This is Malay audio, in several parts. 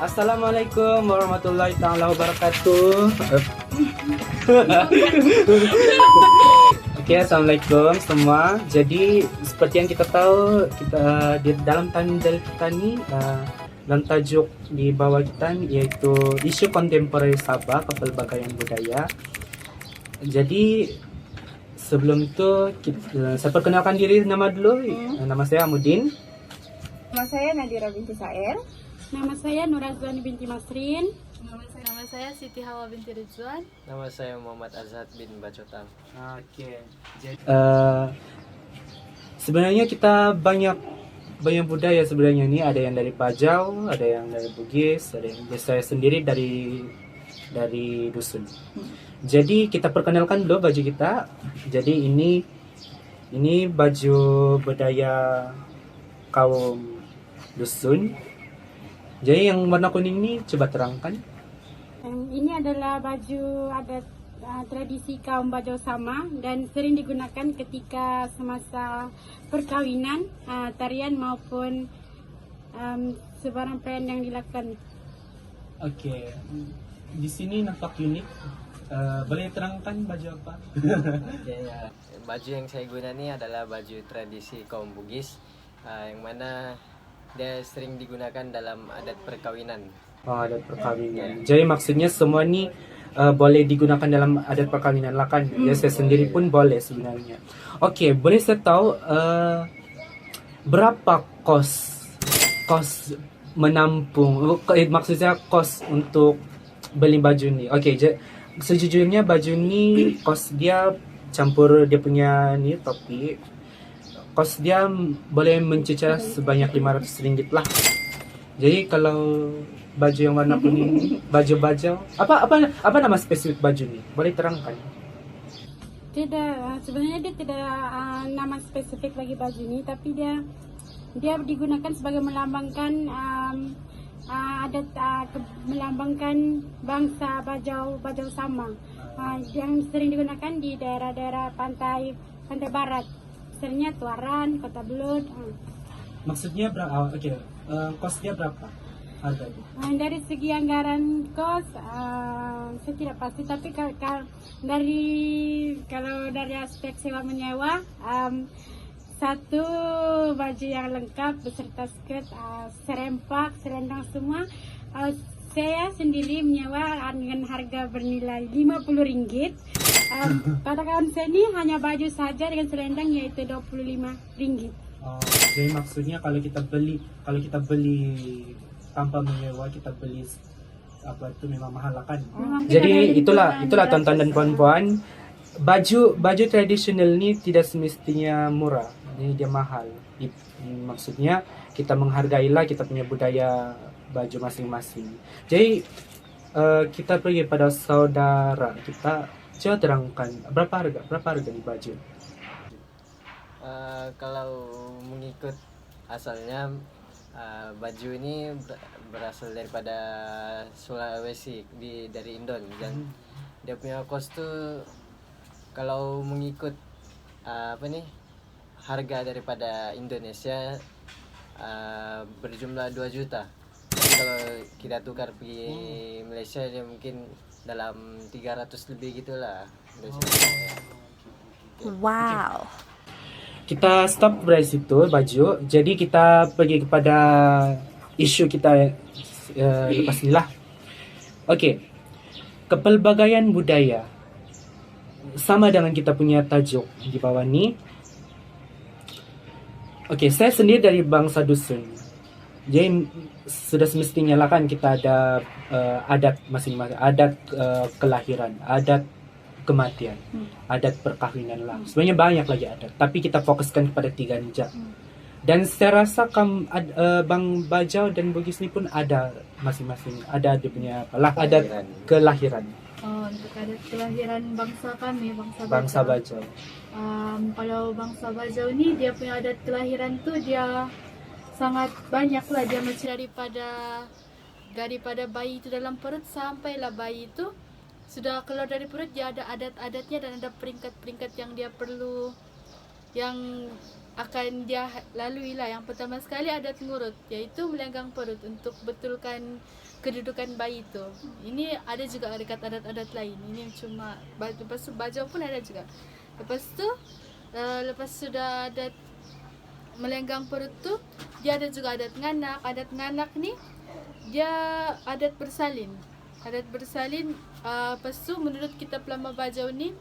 Assalamualaikum warahmatullahi taala wabarakatuh. Oke, assalamualaikum semua. Jadi seperti yang kita tahu, kita di dalam tanda kita ni dalam tajuk di bawah kita yaitu isu kontemporer Sabah kepelbagaian budaya. Jadi sebelum itu saya perkenalkan diri nama dulu. Nama saya Amudin. Nama saya Nadira binti Saer. Nama saya Nurazani binti Masrin. Nama saya Siti Hawa binti Ridwan. Nama saya Muhammad Azhad bin Bacotam. Oke. Jadi sebenarnya kita banyak budaya sebenarnya nih. Ada yang dari Pajau, ada yang dari Bugis, ada yang saya sendiri dari dusun. Jadi kita perkenalkan dulu baju kita. Jadi ini baju budaya kaum dusun. Jadi yang warna kuning ini coba terangkan. Ini adalah baju adat tradisi kaum Bajau Sama dan sering digunakan ketika semasa perkawinan, tarian maupun sebarang perayaan yang dilakukan. Oke. Di sini nampak unik. Boleh terangkan baju apa? Baju yang saya guna ini adalah baju tradisi kaum Bugis, yang mana dia sering digunakan dalam adat perkawinan. Oh, adat perkawinan. Jadi maksudnya semua ni boleh digunakan dalam adat perkawinan lah kan? Ya, saya sendiri pun boleh sebenarnya. Oke, boleh saya tahu berapa kos menampung? Maksudnya kos untuk beli baju ni. Oke, sejujurnya baju ni kos dia campur dia punya ni topi. Kos dia boleh mencecar sebanyak RM500 lah. Jadi kalau baju yang warna kuning, baju apa nama spesifik baju ni? Boleh terangkan? Tidak, sebenarnya dia tidak nama spesifik bagi baju ini, tapi dia digunakan sebagai melambangkan melambangkan bangsa Bajau Sama, yang sering digunakan di daerah-daerah pantai barat, misalnya Tuaran, Kota Belud. Maksudnya berapa? Kos dia berapa harganya? Dari segi anggaran kos, saya tidak pasti, tapi kalau dari aspek sewa menyewa, satu baju yang lengkap beserta skirt, serempak, selendang semua, saya sendiri menyewa dengan harga bernilai RM50. Pada kawan saya ini hanya baju saja dengan selendang yaitu RM25. Jadi maksudnya kalau kita beli tanpa menyewa, kita beli apa itu memang mahal lah kan? Jadi itulah tonton dan puan-puan, baju tradisional ni tidak semestinya murah, jadi dia mahal. Maksudnya kita menghargailah kita punya budaya baju masing-masing. Jadi kita pergi pada saudara kita, coba terangkan berapa harga di baju? Kalau mengikut asalnya, baju ini berasal daripada Sulawesi, dari Indon. Dan dia punya kos tuh kalau mengikut harga daripada Indonesia berjumlah 2 juta. Kalau kita tukar pergi Malaysia, dia mungkin dalam 300 lebih gitulah. Wow. Kita stop dari situ baju. Jadi kita pergi kepada isu kita lepas ni lah. Okey. Kepelbagaian budaya. Sama dengan kita punya tajuk di bawah ni. Okey, saya sendiri dari bangsa dusun. Jadi sudah semestinya lah kan kita ada adat masing-masing, adat kelahiran, adat kematian, adat perkahwinan lah. Sebenarnya banyak lagi adat, tapi kita fokuskan kepada 3 ni je. Dan saya rasa Bang Bajau dan Bugis ni pun ada masing-masing, ada dia punya adat kelahiran. Untuk adat kelahiran bangsa kami, Bangsa Bajau. Kalau bangsa Bajau ni dia punya adat kelahiran tuh dia sangat banyak lah. Dia macam daripada bayi itu dalam perut sampailah bayi itu sudah keluar dari perut, dia ada adat-adatnya dan ada peringkat-peringkat yang dia perlu, yang akan dia lalui lah. Yang pertama sekali adat ngurut, yaitu melenggang perut untuk betulkan kedudukan bayi itu. Ini ada juga dekat adat-adat lain. Ini cuma lepas tu bajau pun ada juga. Lepas tu lepas sudah adat melenggang perut tu, dia ada juga adat nganak. Adat nganak ni dia adat bersalin. Adat bersalin, lepas tu menurut kitab Lama Bajau ni,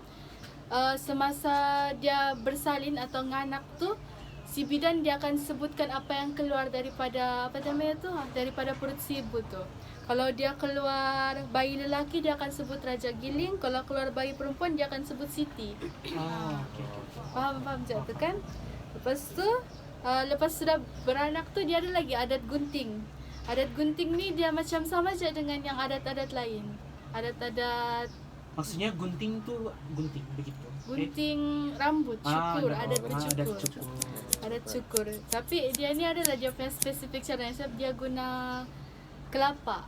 semasa dia bersalin atau nganak tu, si bidan dia akan sebutkan apa yang keluar daripada apa namanya tu, daripada perut si ibu tu. Kalau dia keluar bayi lelaki, dia akan sebut Raja Giling. Kalau keluar bayi perempuan, dia akan sebut Siti. Faham je tu kan? Lepas tu lepas sudah beranak tu, dia ada lagi adat gunting. Adat gunting ni dia macam sama je dengan yang adat-adat lain. Adat-adat Maksudnya gunting tuh gunting begitu. gunting rambut, cukur, adat bercukur. Adat cukur. Adat cukur. Tapi dia ni adalah dia punya spesifik caranya, sebab dia guna kelapa.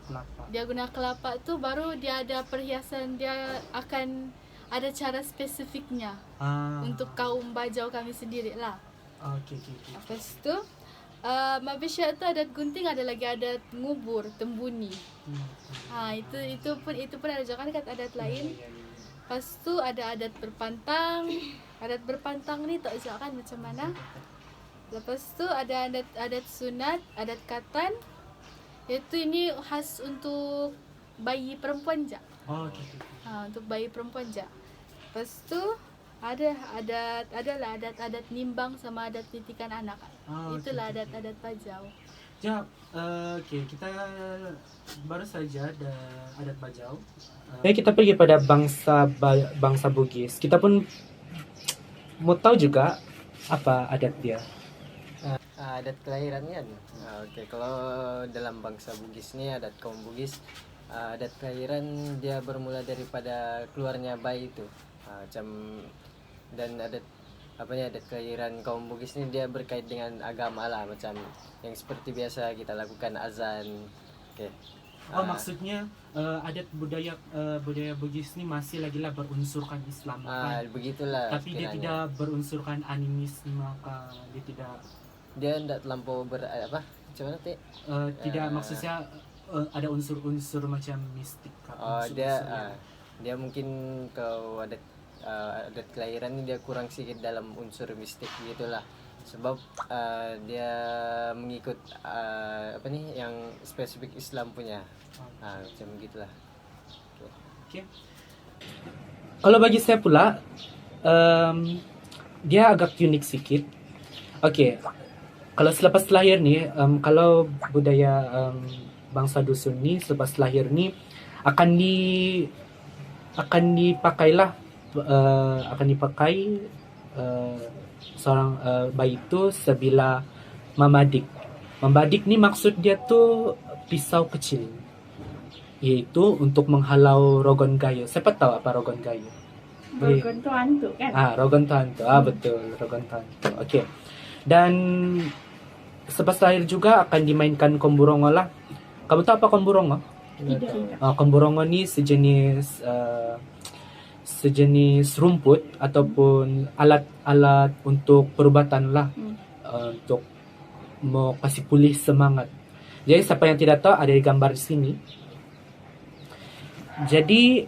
Dia guna kelapa tu baru dia ada perhiasan, dia akan ada cara spesifiknya untuk kaum bajau kami sendiri lah. Okey. Lepas tu Mabisyak tu adat gunting, ada lagi adat ngubur, tembuni. Itu pun ada juga dekat adat lain. Lepas tu ada adat berpantang. Adat berpantang ni tak tahu kan macam mana. Lepas tu ada adat sunat, adat katan. Iaitu ini khas untuk bayi perempuan je. Untuk bayi perempuan je. Lepas tu adalah adat nimbang sama adat titikan anak. Itulah adat-adat Bajau. Okey, kita baru saja ada adat Bajau. Kita pergi pada bangsa Bugis. Kita pun mau tahu juga apa adat dia. Adat kelahirannya kan. Okey, kalau dalam bangsa Bugis ni, adat kaum Bugis, adat kelahiran dia bermula daripada keluarnya bayi itu. Dan adat kelahiran kaum Bugis ni dia berkait dengan agama lah, macam yang seperti biasa kita lakukan azan. Okey. Maksudnya adat budaya Bugis ni masih lagi lah berunsurkan Islam kan? Begitulah. Tapi dia tidak berunsurkan animisme, dia tidak terlampau macam mana teh? Tidak, maksudnya ada unsur-unsur macam mistik. Dia mungkin kalau adat kelahiran ni dia kurang sikit dalam unsur mistik gitulah. Sebab dia mengikut yang spesifik Islam punya. Macam gitulah. Okay. Kalau bagi saya pula, dia agak unik sikit. Okey. Kalau selepas lahir ni, kalau budaya bangsa dusun ni selepas lahir ni akan dipakai seorang bayi itu sebila memadik. Memadik ni maksud dia tu pisau kecil, iaitu untuk menghalau rogon gayo. Siapa tahu apa rogon gayo? Rogon tu hantu kan? Rogon tu hantu. Betul, rogon tu hantu. Okey. Dan selepas lahir juga akan dimainkan komburongo lah. Kamu tahu apa komburongo? Tidak. Komburongo ni sejenis rumput ataupun alat-alat untuk perubatan lah, untuk mau kasih pulih semangat. Jadi siapa yang tidak tahu, ada di gambar di sini. Jadi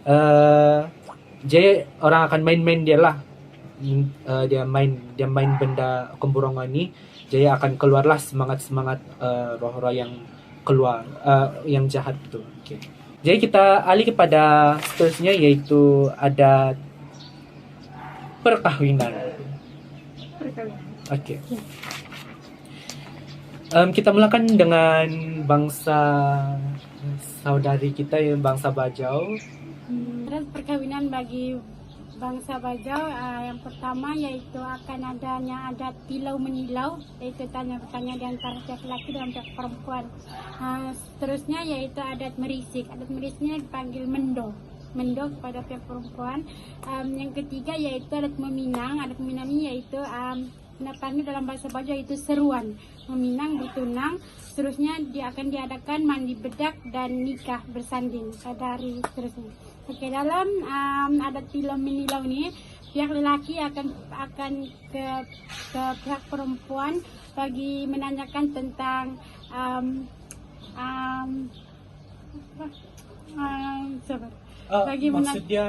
orang akan main-main dia lah. Dia main benda komburongo ni, jadi akan keluarlah semangat roh-roh yang keluar, yang jahat itu. Okay. Jadi kita alih kepada seterusnya, yaitu adat perkahwinan. Okey. Kita mulakan dengan bangsa saudari kita, yang bangsa Bajau. Perkawinan bagi bangsa Bajau, yang pertama yaitu akan adanya adat tilau menilau, yaitu tanya bertanya di antara pihak laki dan pihak perempuan. Seterusnya yaitu adat merisik. Adat merisiknya dipanggil mendo kepada pihak perempuan. Yang ketiga yaitu adat meminang. Adat meminang ini yaitu dipanggil dalam bahasa Bajau yaitu seruan, meminang, bertunang. Seterusnya dia akan diadakan mandi bedak dan nikah bersanding pada hari seterusnya. Okey, dalam adat tilau menilau ni pihak lelaki akan ke pihak perempuan bagi menanyakan tentang sabar. Bagi Maksudnya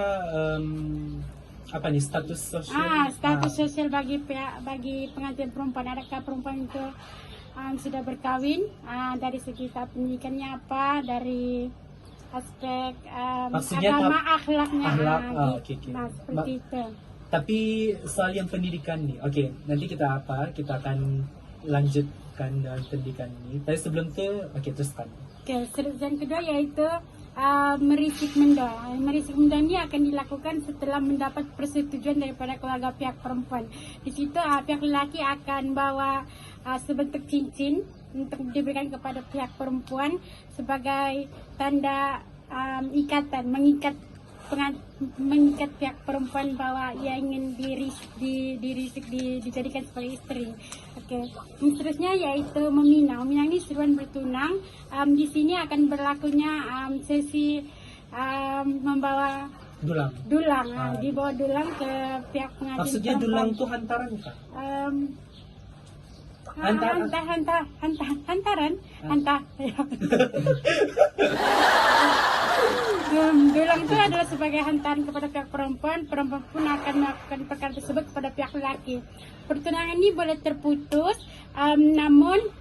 apa nih, status sosial? Status sosial bagi pengantin perempuan. Adakah perempuan itu sudah berkawin, dari segi tahap pendidikannya apa, dari aspek Maksudnya agama, akhlaknya. akhlak, oke. Nah, seperti itu. Tapi soal yang pendidikan nih, oke, nanti kita akan lanjutkan dengan pendidikan ini. Tapi sebelum itu, oke, teruskan. Oke, yang kedua yaitu merisik menda. Merisik menda ini akan dilakukan setelah mendapat persetujuan daripada keluarga pihak perempuan. Di situ pihak lelaki akan bawa sebentuk cincin untuk diberikan kepada pihak perempuan sebagai tanda ikatan, mengikat pihak perempuan bahwa ia ingin dijadikan sebagai istri. Oke. Yang seterusnya yaitu meminang. Meminang ini seruan bertunang. Di sini akan berlakunya sesi membawa Dulang. dibawa dulang ke pihak pengantin. Maksudnya perempuan. dulang itu hantaran kah? Hantaran. Dulang itu adalah sebagai hantaran kepada pihak perempuan. Perempuan pun akan melakukan perkara tersebut kepada pihak lelaki. Pertunangan ini boleh terputus, namun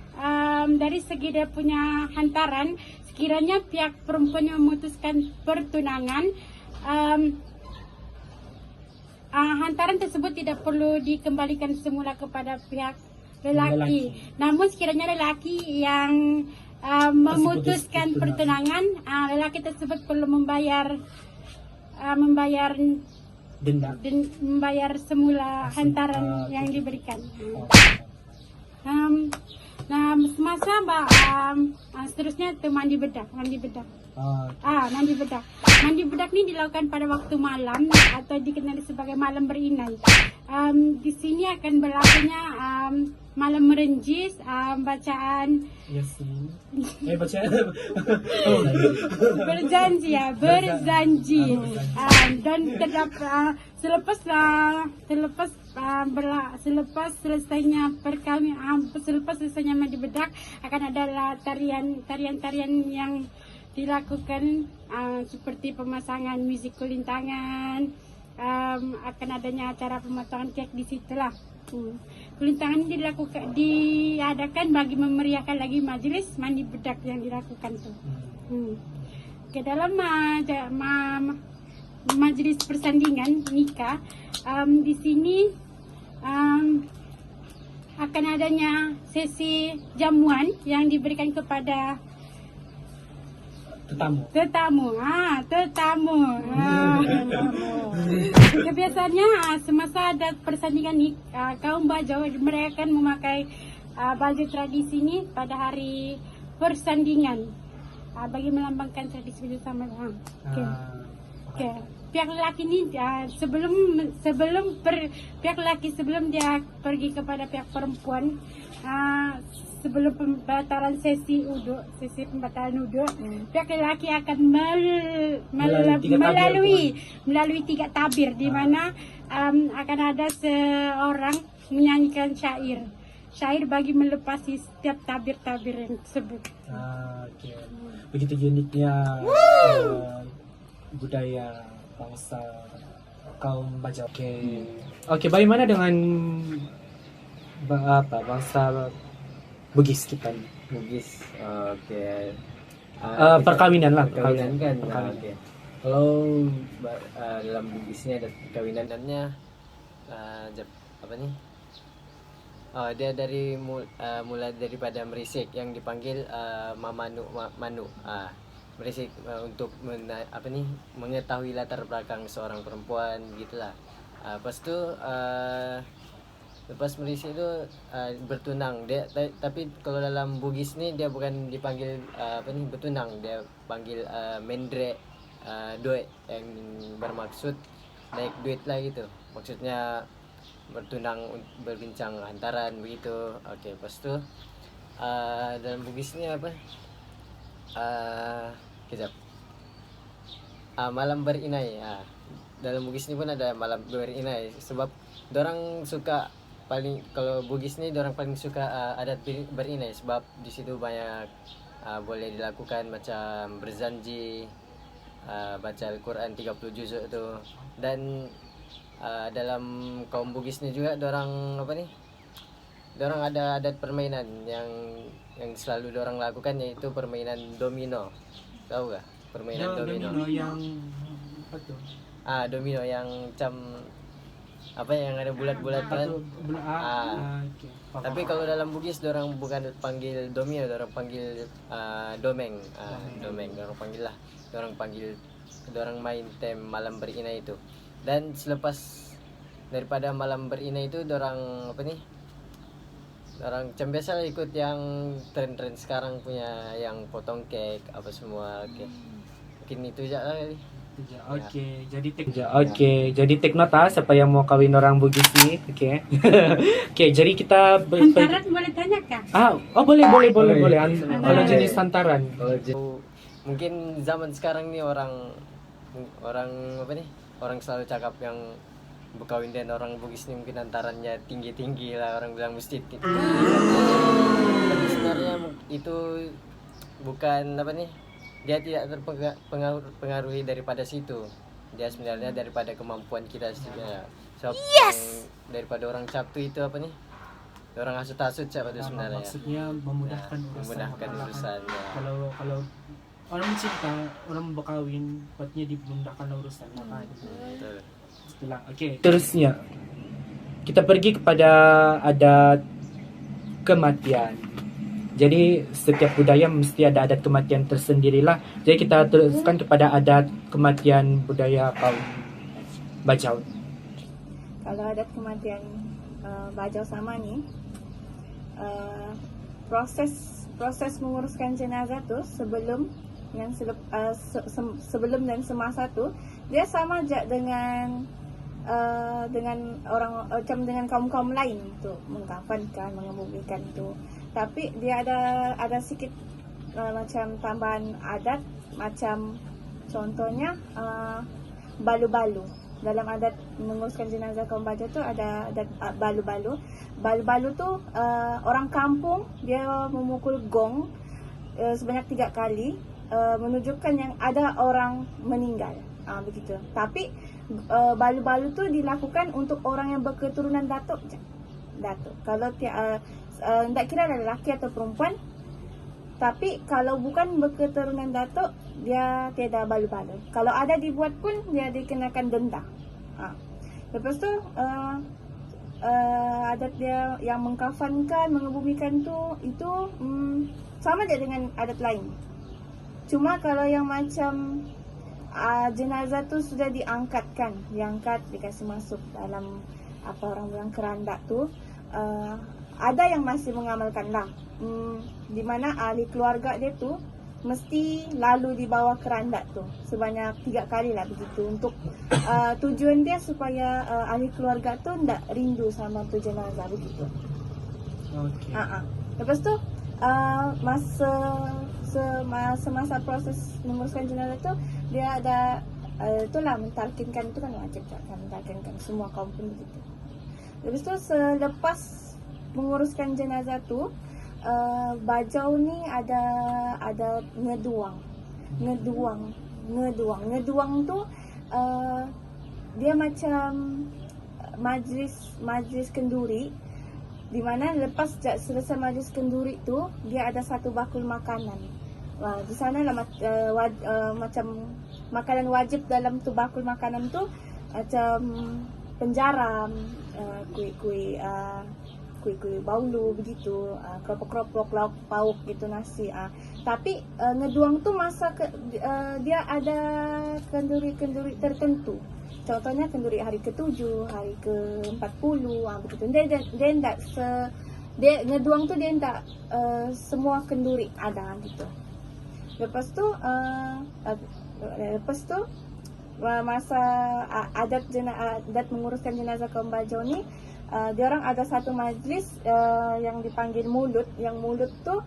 dari segi dia punya hantaran, sekiranya pihak perempuan yang memutuskan pertunangan, hantaran tersebut tidak perlu dikembalikan semula kepada pihak lelaki. Namun sekiranya lelaki yang memutuskan pertunangan, lelaki tersebut perlu membayar semula hantaran yang diberikan. Nah, semasa seterusnya itu mandi bedak. Mandi bedak ini dilakukan pada waktu malam atau dikenali sebagai malam berinai. Di sini akan berlakunya malam merenjis, bacaan Yasin. berjanji. Dan selepas selesainya mandi bedak akan ada tarian yang dilakukan, seperti pemasangan musik kulintangan, akan adanya acara pemotongan kek di situlah. Kulintangan ini diadakan bagi memeriahkan lagi majelis mandi bedak yang dilakukan tuh. Ke dalam majelis persandingan nikah, di sini akan adanya sesi jamuan yang diberikan kepada tetamu. Kebiasaannya semasa ada persandingan nih, kaum Bajau mereka akan memakai baju tradisi ini pada hari persandingan, bagi melambangkan tradisi bersama. Oke. Pihak lelaki ini sebelum dia pergi kepada pihak perempuan, sebelum pembatalan sesi pembatalan uduk, pihak lelaki akan melalui 3 tabir, di mana akan ada seorang menyanyikan syair bagi melepasi setiap tabir-tabir yang tersebut. Oke. Begitu uniknya budaya bangsa kaum Bajau. Oke, bagaimana dengan bangsa Bugis kita nih? Bugis, oke. Perkawinan lah. Perkawinan kan. Perkawinan. Oke. Kalau dalam Bugisnya ada perkawinannya, apa nih? Dia mulai daripada merisik yang dipanggil Manu. Merisik untuk mengetahui latar belakang seorang perempuan gitulah. Lepas itu lepas merisik itu bertunang dia, tapi kalau dalam Bugis nih dia bukan dipanggil bertunang, dia panggil mendre, duit, yang bermaksud naik duit lah gitu, maksudnya bertunang, berbincang hantaran begitu. Oke, lepas itu dalam Bugis ini kejap, malam berinai. dalam Bugis ni pun ada malam berinai sebab dorang suka paling kalau Bugis ni dorang paling suka adat berinai sebab di situ banyak boleh dilakukan macam berzanji, baca Al-Quran 30 juzuk tu. Dan dalam kaum Bugis ni juga dorang dorang ada adat permainan yang selalu dorang lakukan, yaitu permainan domino. Tahu gak permainan domino? yang apa tuh? Domino yang macam yang ada bulat-bulatan. Okay. Tapi kalau dalam Bugis dorang bukan panggil domino, dorang panggil domeng. Domeng dorang panggil lah. Dorang main tem malam berinai itu. Dan selepas daripada malam berinai itu dorang orang macam biasa lah ikut yang tren-tren sekarang punya, yang potong kek apa semua. Mungkin itu aja lah kali. Oke, jadi take nota siapa yang mau kawin orang Bugis nih. Oke. Oke, jadi kita Hantaran boleh tanya kah? boleh. Kalau jenis santaran. Mungkin zaman sekarang nih orang orang selalu cakap yang berkawin dengan orang Bugis ini mungkin antarannya tinggi lah, orang bilang mesti tinggi. Tapi sebenarnya itu bukan dia tidak terpengaruhi daripada situ. Dia sebenarnya daripada kemampuan kita sebenarnya. Daripada orang Sabtu itu orang hasut-hasut siapa itu sebenarnya. Maksudnya memudahkan urusan. Kalau orang cinta, orang berkawin, buatnya dimudahkan urusan. Betul. Oke. Terusnya kita pergi kepada adat kematian. Jadi setiap budaya mesti ada adat kematian tersendirilah. Jadi kita teruskan kepada adat kematian budaya kaum Bajau. Kalau adat kematian Bajau sama nih, proses menguruskan jenazah tuh sebelum dan semasa tuh dia sama aja dengan orang dengan kaum lain tuh, mengkafankan, mengebumikan tuh. Tapi dia ada sedikit macam tambahan adat, macam contohnya balu-balu. Dalam adat menguruskan jenazah kaum Bajau tuh ada adat balu-balu. Balu-balu tuh orang kampung dia memukul gong sebanyak 3 kali menunjukkan yang ada orang meninggal. Begitu. Tapi balu-balu tuh dilakukan untuk orang yang berketurunan datuk. Kalau tidak kira ada lelaki atau perempuan. Tapi kalau bukan berketurunan datuk, dia tiada balu-balu. Kalau ada dibuat pun dia dikenakan denda. Lepas tu adat dia yang mengkafankan, mengebumikan tu itu sama je dengan adat lain. Cuma kalau yang macam jenazah tu sudah diangkat, dikasih masuk dalam orang bilang kerandak tu, ada yang masih mengamalkan lah. Di mana ahli keluarga dia tu mesti lalu di bawah kerandak tu sebanyak 3 kali lah begitu, untuk tujuan dia supaya ahli keluarga tu tidak rindu sama tu jenazah begitu. Lepas tu masa proses menguruskan jenazah tu dia ada itulah mentalkinkan, itu kan wajib kan, mentalkinkan semua kaum pun begitu. Lepas tu selepas menguruskan jenazah tu Bajau ni ada ngeduang tu dia macam majlis kenduri, di mana lepas selesai majlis kenduri tu dia ada satu bakul makanan. Di sana lah macam makanan wajib dalam tu bakul makanan tu macam penjaram, kuih baulu begitu, keropok-keropok, lauk pauk gitu, nasi. Tapi ngeduang tu dia ada kenduri-kenduri tertentu. Contohnya kenduri hari ke-7, hari ke-40, begitu. Dia ngeduang tu dia tak semua kenduri ada gitu. Lepas tu masa adat menguruskan jenazah kaum Bajau ni, dia orang ada satu majlis yang dipanggil mulut. Yang mulut tu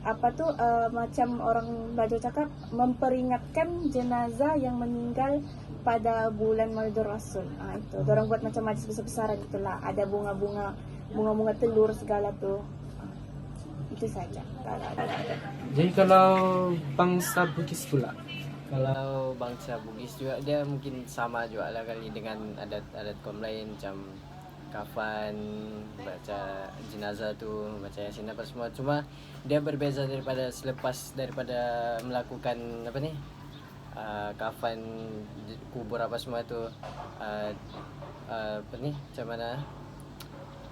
macam orang Bajo cakap, memperingatkan jenazah yang meninggal pada bulan Maulidul Rasul. Itu orang buat macam majlis besar-besaran itulah, ada bunga-bunga telur segala tuh. Itu saja kalau ada. Jadi kalau bangsa Bugis pula, Kalau bangsa Bugis juga dia mungkin sama juga lah kali dengan adat-adat kaum lain, macam kafan, baca jenazah tu, baca yasin apa semua. Cuma dia berbeza selepas daripada melakukan kafan, kubur apa semua tu, macam mana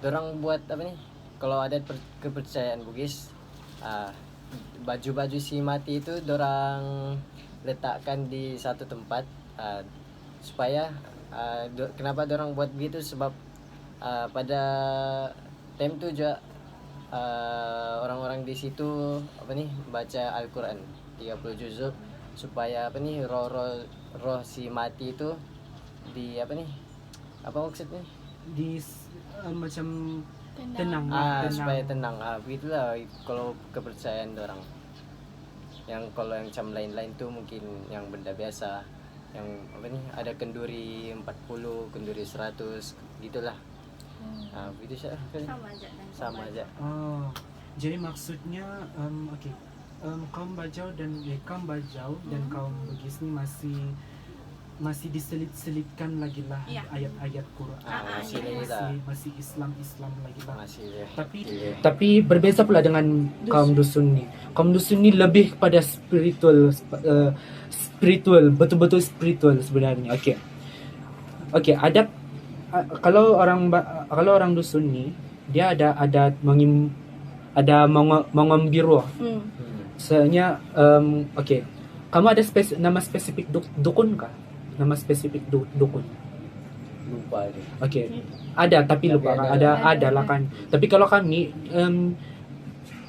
dorang buat kalau ada kepercayaan Bugis, baju-baju si mati itu dorang letakkan di satu tempat, supaya kenapa dorang buat begitu, sebab pada time tu juga orang-orang di situ baca Al-Quran 30 juzuk, supaya roh si mati itu di apa maksudnya macam tenang. supaya tenang. Begitulah kalau kepercayaan dorang. Yang kalau yang macam lain-lain tu mungkin yang benda biasa, yang ada kenduri 40, kenduri 100 gitulah. Begitu saja. Sama aja. Oh, jadi maksudnya kaum Bajau dan kaum Bugis ni masih diselit-selitkan lagi lah ayat-ayat Quran. Masih Islam lagi lah. Tapi berbeza pula dengan kaum dusun ni. Kaum dusun ni lebih kepada spiritual, betul-betul spiritual sebenarnya. Okey, adat kalau orang dusun ni dia ada adat mengambiru. Sebenarnya kamu ada nama spesifik dukun kah? Nama spesifik dukun? Lupa dia. Okey. Ada tapi lupa. Ada lah kan. Tapi kalau kami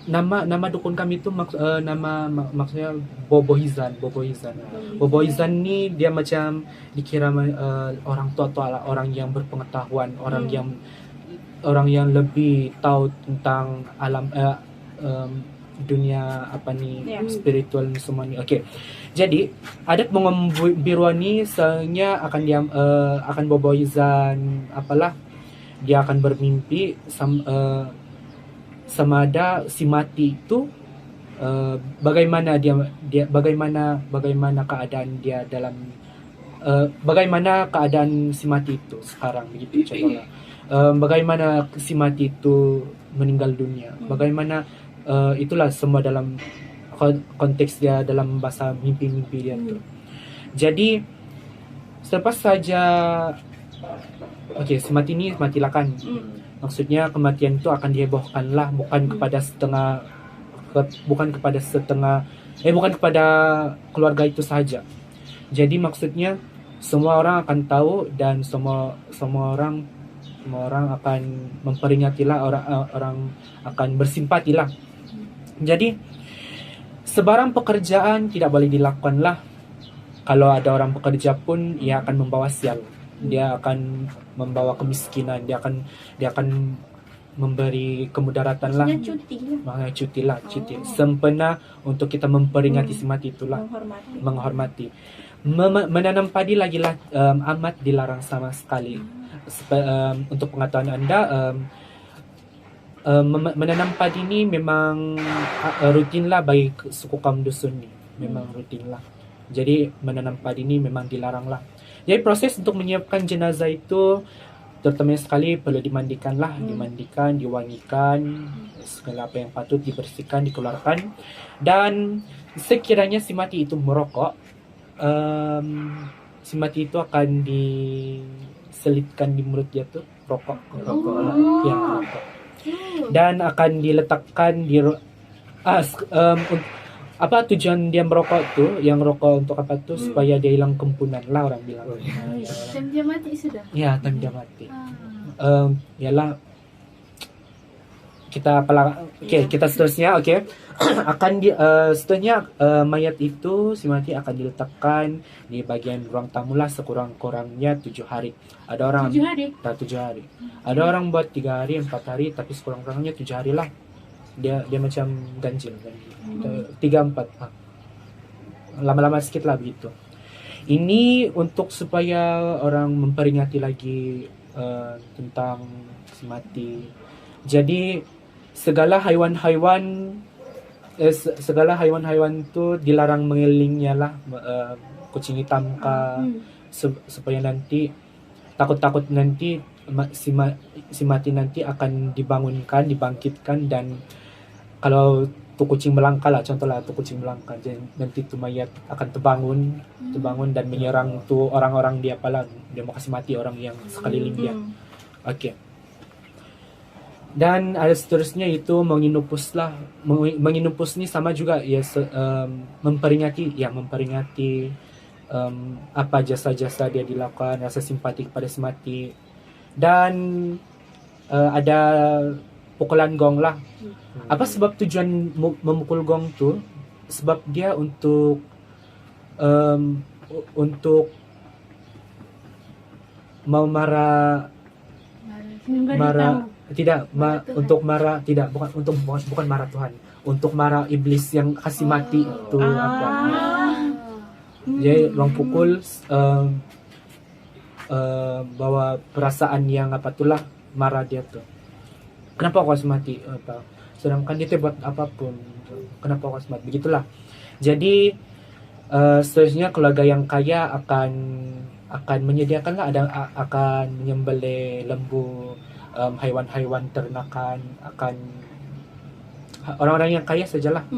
nama dukun kami tu maksudnya Bobohizan. Bobohizan ni dia macam dikira orang tua lah, orang yang berpengetahuan, orang yang lebih tahu tentang alam dunia spiritual ni semua ni. Okey. Jadi adat mengambiruan ni sebenarnya akan Bobohizan dia akan bermimpi sama ada si mati itu bagaimana keadaan dia dalam bagaimana keadaan si mati itu sekarang begitu contohnya. Bagaimana si mati itu meninggal dunia. Bagaimana itulah semua dalam konteks dia, dalam bahasa mimpi-mimpi dia tu. Jadi selepas saja si mati ni matilah kan. Maksudnya kematian itu akan dihebohkan lah, bukan kepada keluarga itu saja. Jadi maksudnya semua orang akan tahu dan semua orang akan memperingatilah, orang akan bersimpatilah. Jadi sebarang pekerjaan tidak boleh dilakukan lah. Kalau ada orang bekerja pun ia akan membawa sial. Dia akan membawa kemiskinan, dia akan memberi kemudaratan lah. Maknanya cuti. Sempena untuk kita memperingati si mati itulah. Menghormati. Menanam padi lagi lah amat dilarang sama sekali. Untuk pengetahuan anda, menanam padi ni memang rutin lah bagi suku kaum dusun ni. Memang rutin lah. Jadi menanam padi ni memang dilarang lah. Jadi proses untuk menyiapkan jenazah itu terutama sekali perlu dimandikan lah. Dimandikan, diwangikan, segala apa yang patut dibersihkan, dikeluarkan. Dan sekiranya si mati itu merokok, si mati itu akan diselitkan di mulut dia tu rokok. Rokok. Dan akan diletakkan di apa tujuan dia merokok tu, yang rokok untuk apa tu, supaya dia hilang kempunan lah orang bilang. Dan dia mati sudah? Ya, dan dia mati. Yalah kita kita seterusnya. Akan seterusnya mayat itu si mati akan diletakkan di bagian ruang tamu lah sekurang-kurangnya 7 hari. Ada orang 7 hari. 7 hari. Ada orang buat 3 hari, 4 hari, tapi sekurang-kurangnya 7 hari lah. Dia macam ganjil. 3-4. Lama-lama sikit lah begitu. Ini untuk supaya orang memperingati lagi tentang si mati. Jadi segala haiwan-haiwan tu dilarang mengelilingnya lah, kucing hitam kah, supaya nanti takut nanti si mati nanti akan dibangkitkan, dan kalau tu kucing melangkah lah, contohlah tu kucing melangkah, jadi nanti tu mayat akan terbangun dan menyerang tu orang-orang dia pala, dia mau kasih mati orang yang sekeliling dia. Okey. Dan ada seterusnya itu menginupus lah. Menginupus ni sama juga ya, memperingati apa jasa-jasa dia dilakukan, rasa simpati kepada si mati. Dan ada pukulan gong lah. Apa sebab tujuan memukul gong tu? Sebab dia untuk bukan marah Tuhan, untuk marah iblis yang kasih mati tu apa. Jadi orang pukul bawa perasaan yang apa itulah, marah dia tu. Kenapa kau kasih mati apa? Sedangkan dia buat apapun. Kenapa kau kasih mati? Begitulah. Jadi seterusnya keluarga yang kaya akan menyediakanlah, akan menyembelih lembu, haiwan-haiwan ternakan, akan orang-orang yang kaya sajalah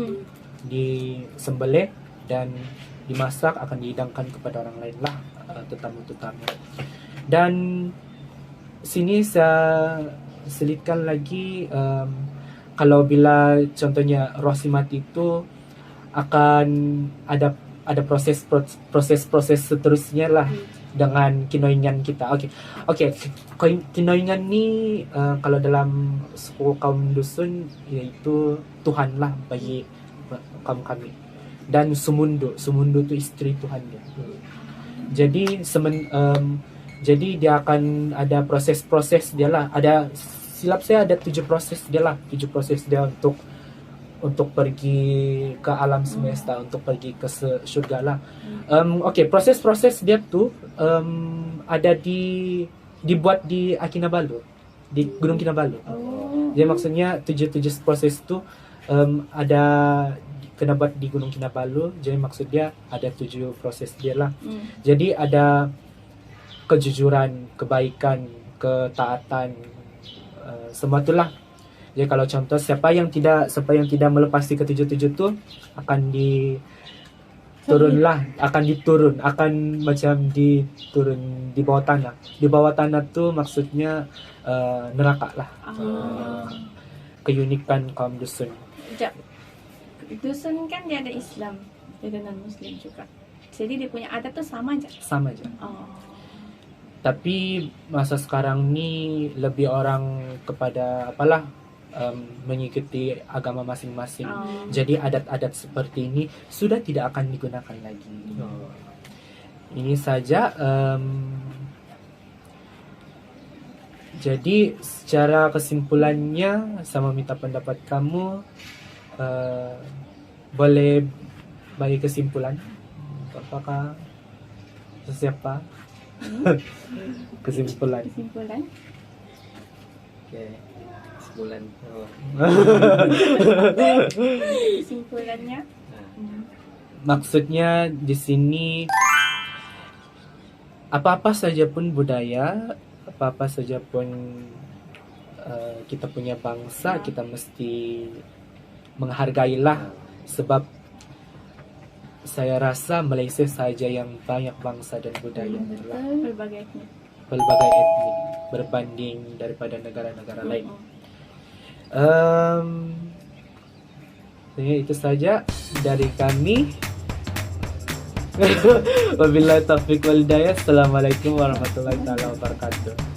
disembelih dan dimasak, akan dihidangkan kepada orang lain lah, tetamu-tetamu. Dan sini saya selitkan lagi, kalau bila contohnya roh si mati itu akan ada proses seterusnya lah dengan kinoingan kita. Okey. Kinoingan ni kalau dalam suku kaum dusun iaitu Tuhan lah bagi kaum kami. Dan Sumundu tu isteri Tuhan dia. Jadi dia akan ada proses-proses dia lah. Ada, silap saya ada 7 proses dia lah. 7 proses dia untuk pergi ke alam semesta, untuk pergi ke syurga lah. Okey, proses-proses dia tu ada dibuat di Kinabalu, di Gunung Kinabalu. Jadi maksudnya 7 proses tu ada kena buat di Gunung Kinabalu. Jadi maksud dia ada 7 proses dia lah. Jadi ada kejujuran, kebaikan, ketaatan, semua itulah. Jadi kalau contoh siapa yang tidak melepasi ke-7 tu akan akan macam diturun di bawah tanah. Di bawah tanah tu maksudnya neraka lah. Keunikan kaum dusun. Dusun kan dia ada Islam, dia ada non-Muslim juga. Jadi dia punya adat tu sama aja. Sama aja. Tapi masa sekarang ni lebih orang kepada apalah, mengikuti agama masing-masing. Jadi adat-adat seperti ini sudah tidak akan digunakan lagi. Ini saja. Jadi secara kesimpulannya, sama minta pendapat kamu. Boleh bagi kesimpulan? Apakah siapa? Kesimpulan. Okay. Sebulan. Kesimpulannya? Maksudnya di sini apa-apa saja pun budaya, apa-apa saja pun kita punya bangsa, kita mesti menghargailah, sebab saya rasa Malaysia saja yang banyak bangsa dan budaya, Pelbagai etnik berbanding daripada negara-negara lain. Itu saja dari kami. Wabillahi taufiq wal hidayah. Assalamualaikum warahmatullahi wabarakatuh.